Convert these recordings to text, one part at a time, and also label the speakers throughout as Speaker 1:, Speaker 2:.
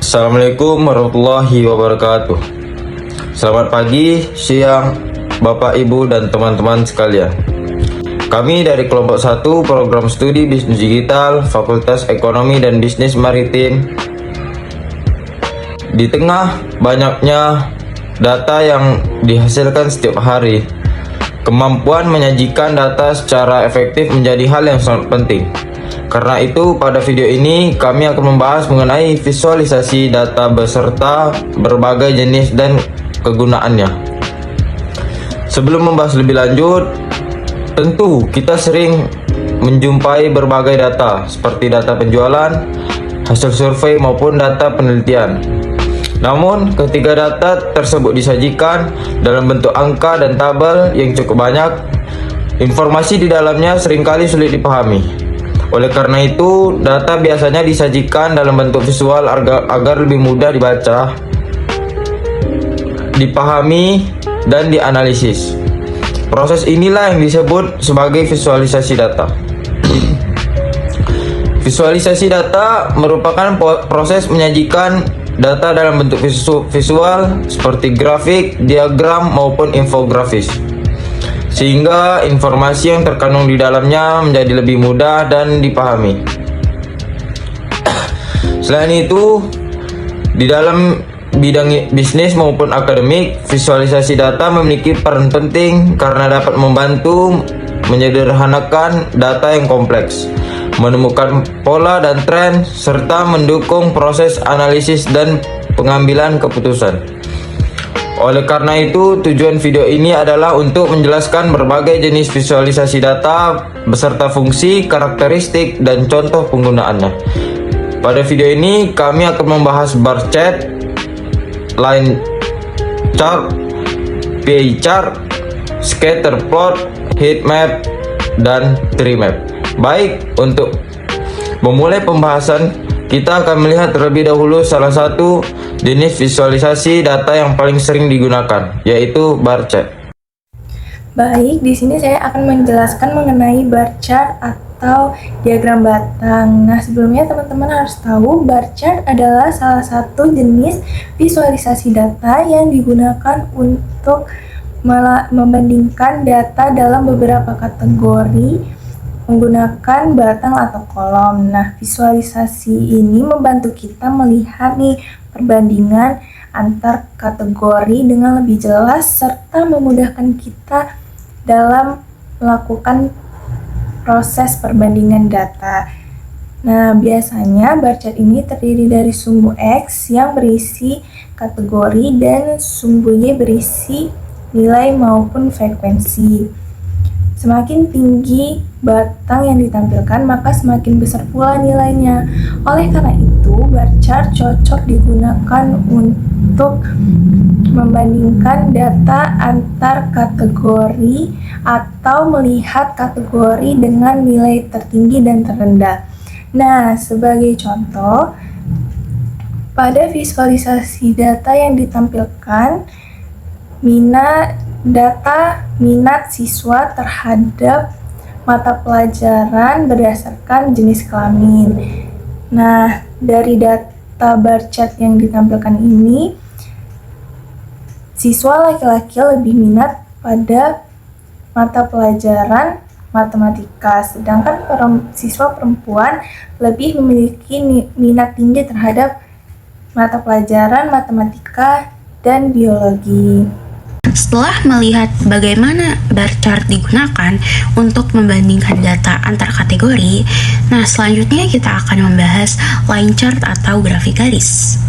Speaker 1: Assalamualaikum warahmatullahi wabarakatuh. Selamat pagi, siang, Bapak, Ibu, dan teman-teman sekalian. Kami dari kelompok 1 Program Studi Bisnis Digital Fakultas Ekonomi dan Bisnis Maritim. Di tengah banyaknya data yang dihasilkan setiap hari, kemampuan menyajikan data secara efektif menjadi hal yang sangat penting. Karena itu, pada video ini kami akan membahas mengenai visualisasi data beserta berbagai jenis dan kegunaannya. Sebelum membahas lebih lanjut, tentu kita sering menjumpai berbagai data seperti data penjualan, hasil survei maupun data penelitian. Namun, ketika data tersebut disajikan dalam bentuk angka dan tabel yang cukup banyak, informasi di dalamnya seringkali sulit dipahami. Oleh karena itu, data biasanya disajikan dalam bentuk visual agar lebih mudah dibaca, dipahami, dan dianalisis. Proses inilah yang disebut sebagai visualisasi data. Visualisasi data merupakan proses menyajikan data dalam bentuk visual seperti grafik, diagram, maupun infografis, sehingga informasi yang terkandung di dalamnya menjadi lebih mudah dan dipahami. Selain itu, di dalam bidang bisnis maupun akademik, visualisasi data memiliki peran penting karena dapat membantu menyederhanakan data yang kompleks, menemukan pola dan tren, serta mendukung proses analisis dan pengambilan keputusan. Oleh karena itu, tujuan video ini adalah untuk menjelaskan berbagai jenis visualisasi data beserta fungsi, karakteristik, dan contoh penggunaannya. Pada video ini, kami akan membahas bar chart, line chart, pie chart, scatter plot, heat map, dan tree map. Baik, untuk memulai pembahasan, kita akan melihat terlebih dahulu salah satu jenis visualisasi data yang paling sering digunakan, yaitu bar chart.
Speaker 2: Baik, di sini saya akan menjelaskan mengenai bar chart atau diagram batang. Nah, sebelumnya teman-teman harus tahu bar chart adalah salah satu jenis visualisasi data yang digunakan untuk membandingkan data dalam beberapa kategori menggunakan batang atau kolom. Nah, visualisasi ini membantu kita melihat nih perbandingan antar kategori dengan lebih jelas serta memudahkan kita dalam melakukan proses perbandingan data. Nah, biasanya bar chart ini terdiri dari sumbu X yang berisi kategori dan sumbu Y berisi nilai maupun frekuensi. Semakin tinggi batang yang ditampilkan, maka semakin besar pula nilainya. Oleh karena itu, bar chart cocok digunakan untuk membandingkan data antar kategori atau melihat kategori dengan nilai tertinggi dan terendah. Nah, sebagai contoh, pada visualisasi data yang ditampilkan, minat siswa terhadap mata pelajaran berdasarkan jenis kelamin. Nah, dari data bar chart yang ditampilkan ini, siswa laki-laki lebih minat pada mata pelajaran matematika, sedangkan siswa perempuan lebih memiliki minat tinggi terhadap mata pelajaran matematika dan biologi.
Speaker 3: Setelah melihat bagaimana bar chart digunakan untuk membandingkan data antar kategori, nah selanjutnya kita akan membahas line chart atau grafik garis.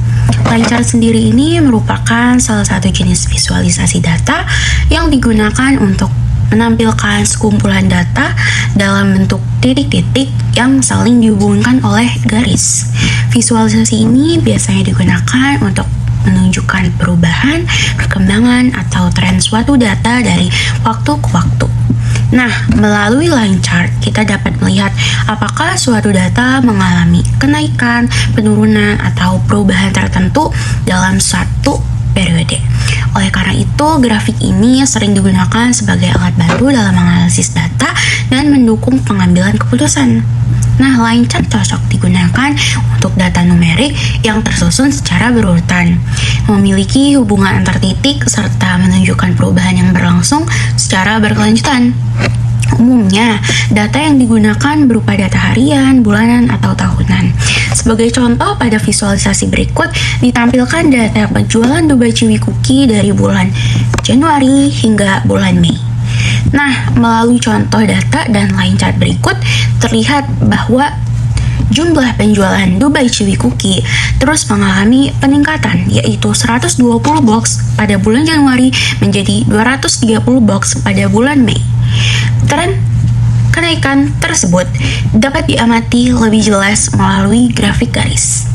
Speaker 3: Line chart sendiri ini merupakan salah satu jenis visualisasi data yang digunakan untuk menampilkan sekumpulan data dalam bentuk titik-titik yang saling dihubungkan oleh garis. Visualisasi ini biasanya digunakan untuk menunjukkan perubahan, perkembangan, atau tren suatu data dari waktu ke waktu. Nah, melalui line chart, kita dapat melihat apakah suatu data mengalami kenaikan, penurunan, atau perubahan tertentu dalam suatu periode. Oleh karena itu, grafik ini sering digunakan sebagai alat bantu dalam menganalisis data dan mendukung pengambilan keputusan. Nah, line chart cocok digunakan untuk data numerik yang tersusun secara berurutan, memiliki hubungan antar titik, serta menunjukkan perubahan yang berlangsung secara berkelanjutan. Umumnya, data yang digunakan berupa data harian, bulanan, atau tahunan. Sebagai contoh, pada visualisasi berikut ditampilkan data penjualan Dubai Chewy Cookie dari bulan Januari hingga bulan Mei. Nah, melalui contoh data dan line chart berikut, terlihat bahwa jumlah penjualan Dubai Chewy Cookie terus mengalami peningkatan, yaitu 120 box pada bulan Januari menjadi 230 box pada bulan Mei. Tren kenaikan tersebut dapat diamati lebih jelas melalui grafik garis.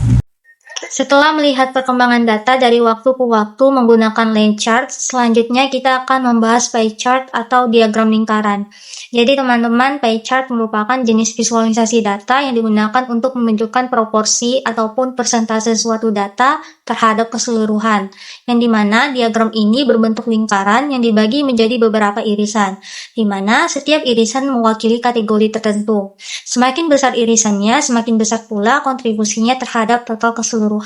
Speaker 4: Setelah melihat perkembangan data dari waktu ke waktu menggunakan line chart, selanjutnya kita akan membahas pie chart atau diagram lingkaran. Jadi teman-teman, pie chart merupakan jenis visualisasi data yang digunakan untuk menunjukkan proporsi ataupun persentase suatu data terhadap keseluruhan, yang dimana diagram ini berbentuk lingkaran yang dibagi menjadi beberapa irisan, di mana setiap irisan mewakili kategori tertentu. Semakin besar irisannya, semakin besar pula kontribusinya terhadap total keseluruhan.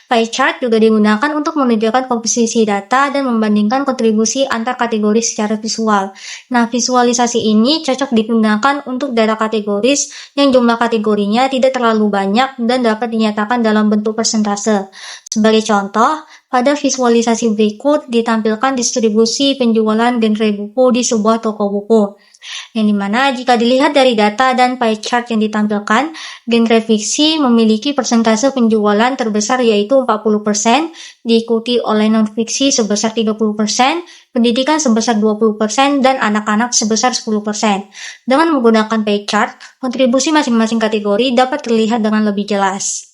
Speaker 4: Pie chart juga digunakan untuk menunjukkan komposisi data dan membandingkan kontribusi antar kategori secara visual. Nah, visualisasi ini cocok digunakan untuk data kategoris yang jumlah kategorinya tidak terlalu banyak dan dapat dinyatakan dalam bentuk persentase. Sebagai contoh, pada visualisasi berikut ditampilkan distribusi penjualan genre buku di sebuah toko buku. Yang dimana jika dilihat dari data dan pie chart yang ditampilkan, genre fiksi memiliki persentase penjualan terbesar yaitu 40%, diikuti oleh non-fiksi sebesar 30%, pendidikan sebesar 20%, dan anak-anak sebesar 10%. Dengan menggunakan pie chart, kontribusi masing-masing kategori dapat terlihat dengan lebih jelas.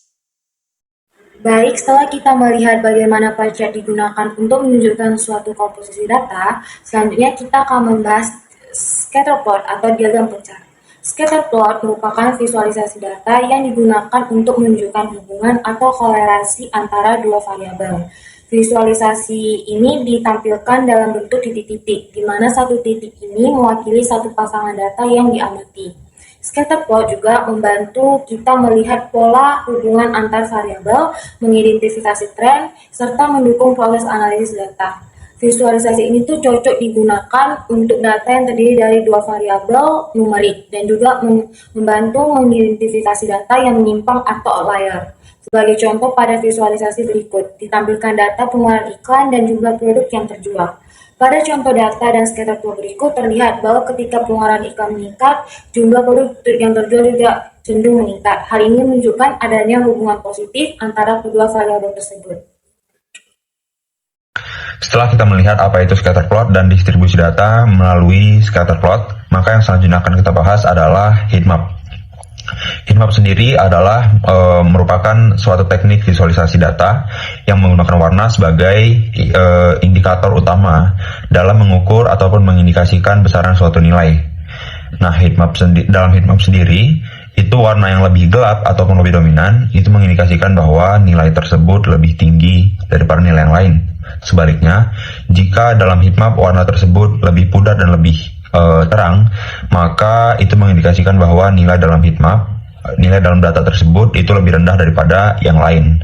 Speaker 2: Baik, setelah kita melihat bagaimana pie chart digunakan untuk menunjukkan suatu komposisi data, selanjutnya kita akan membahas scatterplot atau diagram pecah. Scatterplot merupakan visualisasi data yang digunakan untuk menunjukkan hubungan atau kolerasi antara dua variabel. Visualisasi ini ditampilkan dalam bentuk titik-titik, di mana satu titik ini mewakili satu pasangan data yang diamati. Scatterplot juga membantu kita melihat pola hubungan antar variabel, mengidentifikasi tren, serta mendukung proses analisis data. Visualisasi ini tuh cocok digunakan untuk data yang terdiri dari dua variabel numerik dan juga membantu mengidentifikasi data yang menyimpang atau outlier. Sebagai contoh pada visualisasi berikut, ditampilkan data pengeluaran iklan dan jumlah produk yang terjual. Pada contoh data dan scatterplot berikut terlihat bahwa ketika pengeluaran iklan meningkat, jumlah produk yang terjual juga cenderung meningkat. Hal ini menunjukkan adanya hubungan positif antara kedua variabel tersebut.
Speaker 5: Setelah kita melihat apa itu scatterplot dan distribusi data melalui scatterplot, maka yang selanjutnya akan kita bahas adalah heatmap. Heatmap sendiri adalah merupakan suatu teknik visualisasi data yang menggunakan warna sebagai indikator utama dalam mengukur ataupun mengindikasikan besaran suatu nilai. Nah, dalam heatmap sendiri, itu warna yang lebih gelap ataupun lebih dominan, itu mengindikasikan bahwa nilai tersebut lebih tinggi daripada nilai yang lain. Sebaliknya, jika dalam heatmap warna tersebut lebih pudar dan lebih terang, maka itu mengindikasikan bahwa nilai dalam heatmap, nilai dalam data tersebut itu lebih rendah daripada yang lain.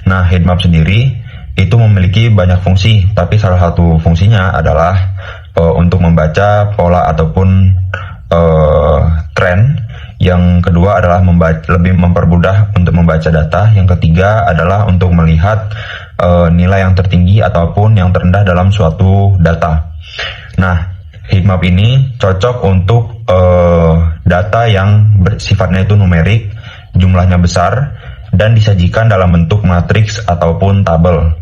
Speaker 5: Nah, heatmap sendiri itu memiliki banyak fungsi, tapi salah satu fungsinya adalah untuk membaca pola ataupun tren. Yang kedua adalah lebih mempermudah untuk membaca data. Yang ketiga adalah untuk melihat nilai yang tertinggi ataupun yang terendah dalam suatu data. Nah, heatmap ini cocok untuk data yang bersifatnya itu numerik, jumlahnya besar, dan disajikan dalam bentuk matriks ataupun tabel.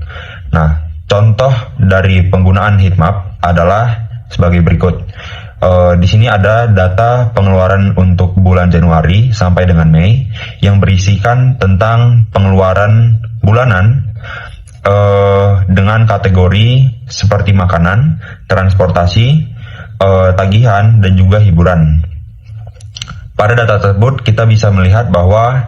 Speaker 5: Nah, contoh dari penggunaan heatmap adalah sebagai berikut. Di sini ada data pengeluaran untuk bulan Januari sampai dengan Mei yang berisikan tentang pengeluaran bulanan dengan kategori seperti makanan, transportasi, tagihan, dan juga hiburan. Pada data tersebut kita bisa melihat bahwa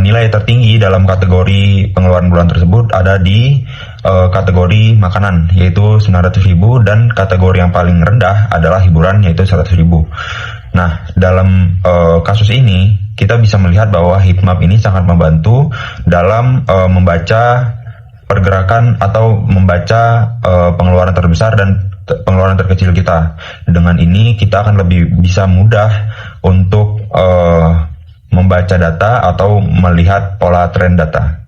Speaker 5: nilai tertinggi dalam kategori pengeluaran bulan tersebut ada di kategori makanan, yaitu 900.000, dan kategori yang paling rendah adalah hiburan, yaitu 100.000. Nah, dalam kasus ini kita bisa melihat bahwa heat map ini sangat membantu dalam membaca pergerakan atau membaca pengeluaran terbesar dan pengeluaran terkecil kita. Dengan ini kita akan lebih bisa mudah untuk membaca data atau melihat pola tren data.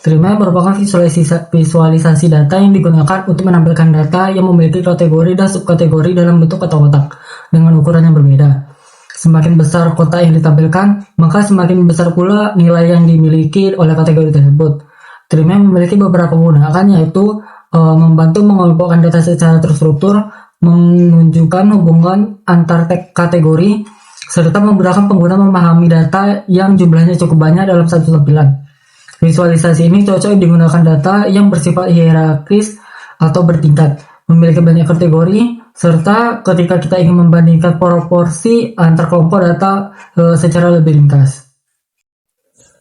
Speaker 6: Tree-map merupakan visualisasi data yang digunakan untuk menampilkan data yang memiliki kategori dan subkategori dalam bentuk kotak-kotak dengan ukuran yang berbeda. Semakin besar kotak yang ditampilkan, maka semakin besar pula nilai yang dimiliki oleh kategori tersebut. Tree-map memiliki beberapa penggunaan, yaitu membantu mengelompokkan data secara terstruktur, menunjukkan hubungan antar kategori, serta memudahkan pengguna memahami data yang jumlahnya cukup banyak dalam satu tampilan. Visualisasi ini cocok digunakan data yang bersifat hierarkis atau bertingkat, memiliki banyak kategori, serta ketika kita ingin membandingkan proporsi antar kelompok data secara lebih ringkas.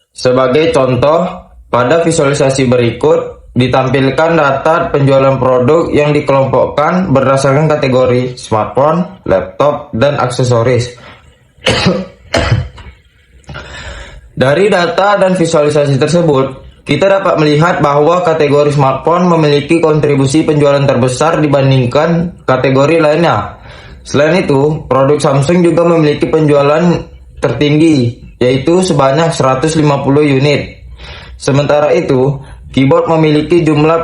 Speaker 1: Sebagai contoh, pada visualisasi berikut ditampilkan data penjualan produk yang dikelompokkan berdasarkan kategori smartphone, laptop, dan aksesoris. Dari data dan visualisasi tersebut, kita dapat melihat bahwa kategori smartphone memiliki kontribusi penjualan terbesar dibandingkan kategori lainnya. Selain itu, produk Samsung juga memiliki penjualan tertinggi, yaitu sebanyak 150 unit. Sementara itu, keyboard memiliki jumlah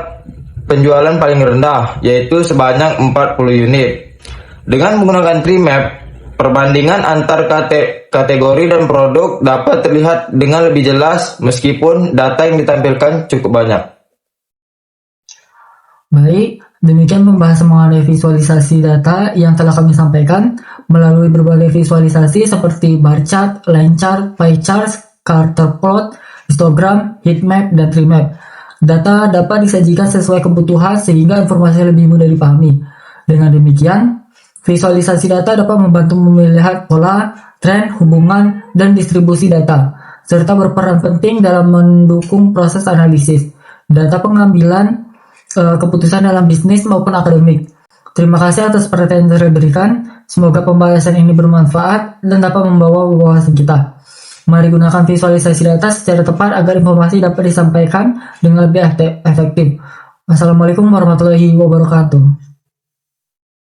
Speaker 1: penjualan paling rendah, yaitu sebanyak 40 unit. Dengan menggunakan Tree-map, perbandingan antar kategori dan produk dapat terlihat dengan lebih jelas meskipun data yang ditampilkan cukup banyak.
Speaker 6: Baik, demikian pembahasan mengenai visualisasi data yang telah kami sampaikan melalui berbagai visualisasi seperti bar chart, line chart, pie chart, scatter plot, histogram, heat map, dan tree map. Data dapat disajikan sesuai kebutuhan sehingga informasi lebih mudah dipahami. Dengan demikian, visualisasi data dapat membantu melihat pola, tren, hubungan, dan distribusi data, serta berperan penting dalam mendukung proses analisis data pengambilan keputusan dalam bisnis maupun akademik. Terima kasih atas perhatian yang diberikan. Semoga pembahasan ini bermanfaat dan dapat membawa wawasan kita. Mari gunakan visualisasi data secara tepat agar informasi dapat disampaikan dengan lebih efektif. Wassalamualaikum warahmatullahi wabarakatuh.